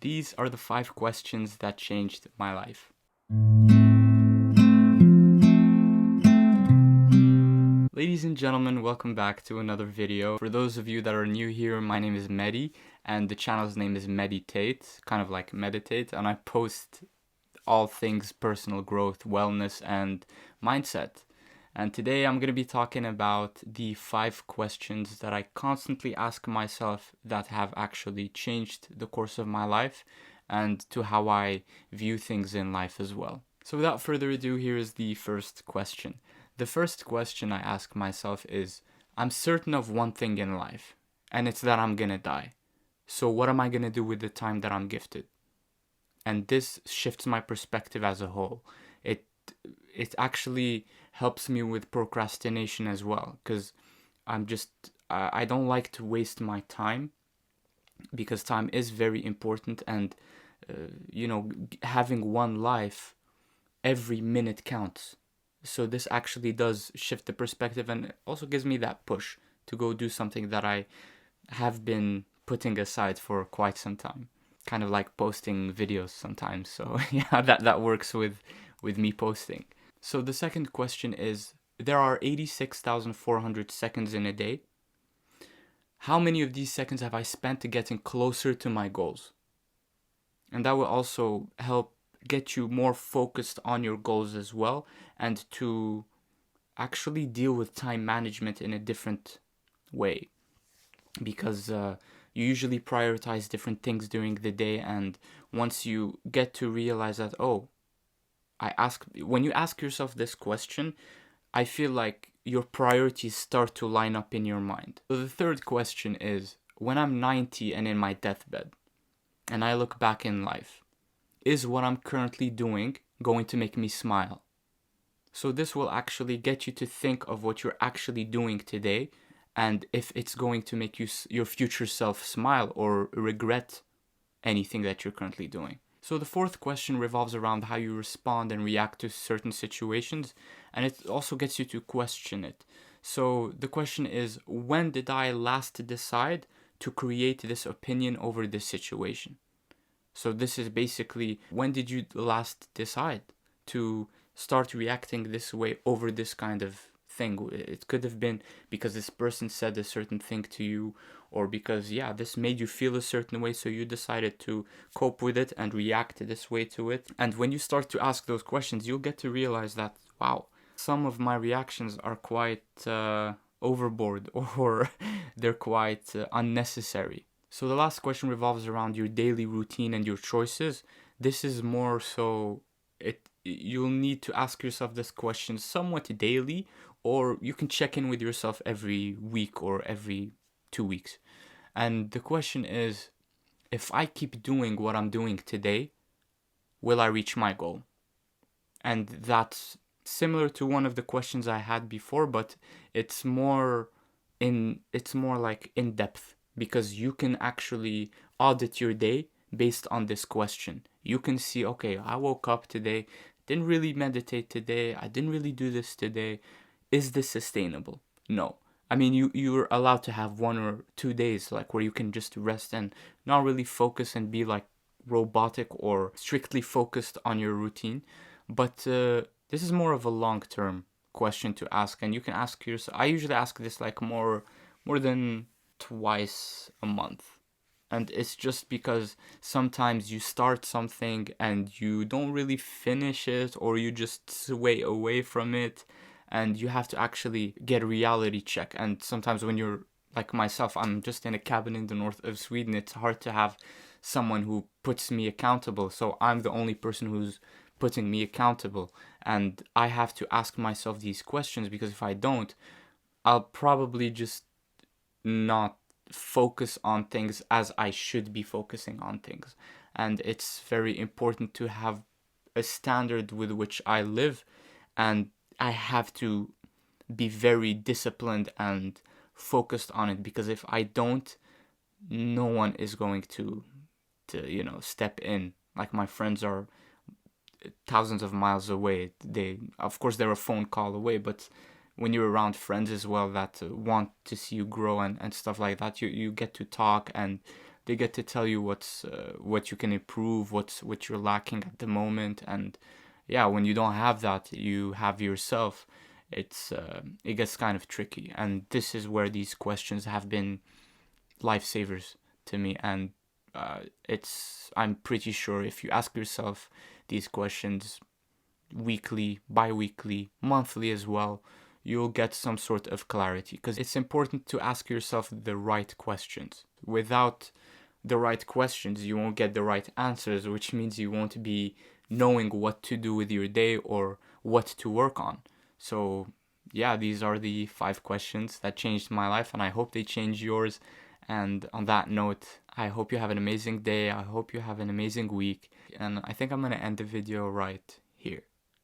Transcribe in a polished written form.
These are the 5 questions that changed my life. Ladies and gentlemen, welcome back to another video. For those of you that are new here, my name is Medi, and the channel's name is Meditate, kind of like meditate, and I post all things personal growth, wellness, and mindset. And today I'm going to be talking about the 5 questions that I constantly ask myself that have actually changed the course of my life and to how I view things in life as well. So without further ado, here is the first question. The first question I ask myself is, I'm certain of one thing in life, and it's that I'm going to die. So what am I going to do with the time that I'm gifted? And this shifts my perspective as a whole. It actually helps me with procrastination as well, because I don't like to waste my time, because time is very important, and having one life, every minute counts. So this actually does shift the perspective, and it also gives me that push to go do something that I have been putting aside for quite some time. Kind of like posting videos sometimes. So yeah, that works with me posting. So the second question is, there are 86,400 seconds in a day. How many of these seconds have I spent getting closer to my goals? And that will also help get you more focused on your goals as well, and to actually deal with time management in a different way, because you usually prioritize different things during the day, and once you get to realize that, when you ask yourself this question, I feel like your priorities start to line up in your mind. So the third question is, when I'm 90 and in my deathbed, and I look back in life, is what I'm currently doing going to make me smile? So this will actually get you to think of what you're actually doing today, and if it's going to make your future self smile or regret anything that you're currently doing. So the fourth question revolves around how you respond and react to certain situations, and it also gets you to question it. So the question is, when did I last decide to create this opinion over this situation? So this is basically, when did you last decide to start reacting this way over this kind of thing? It could have been because this person said a certain thing to you, or because, this made you feel a certain way, so you decided to cope with it and react this way to it. And when you start to ask those questions, you'll get to realize that, wow, some of my reactions are quite overboard, or they're quite unnecessary. So the last question revolves around your daily routine and your choices. This is more so, you'll need to ask yourself this question somewhat daily, or you can check in with yourself every week or every 2 weeks. And the question is, if I keep doing what I'm doing today, will I reach my goal? And that's similar to one of the questions I had before, but it's more like in depth, because you can actually audit your day based on this question. You can see, okay, I woke up today, didn't really meditate today, I didn't really do this today. Is this sustainable? No. I mean, you're allowed to have 1 or 2 days like where you can just rest and not really focus and be like robotic or strictly focused on your routine. But this is more of a long-term question to ask, and you can ask yourself. I usually ask this like more than twice a month. And it's just because sometimes you start something and you don't really finish it, or you just sway away from it, and you have to actually get a reality check. And sometimes when you're like myself, I'm just in a cabin in the north of Sweden, it's hard to have someone who puts me accountable. So I'm the only person who's putting me accountable, and I have to ask myself these questions, because if I don't, I'll probably just not focus on things as I should be focusing on things. And it's very important to have a standard with which I live, and I have to be very disciplined and focused on it, because if I don't, no one is going to step in. Like, my friends are thousands of miles away. Of course, they're a phone call away, but when you're around friends as well that want to see you grow and stuff like that, you get to talk, and They get to tell you what you can improve, what you're lacking at the moment, and yeah, when you don't have that, you have yourself. It gets kind of tricky, and this is where these questions have been lifesavers to me. And I'm pretty sure if you ask yourself these questions weekly, bi-weekly, monthly as well, you'll get some sort of clarity, because it's important to ask yourself the right questions. Without the right questions, you won't get the right answers, which means you won't be knowing what to do with your day or what to work on. So yeah, these are the 5 questions that changed my life, and I hope they change yours. And on that note, I hope you have an amazing day. I hope you have an amazing week. And I think I'm going to end the video right here.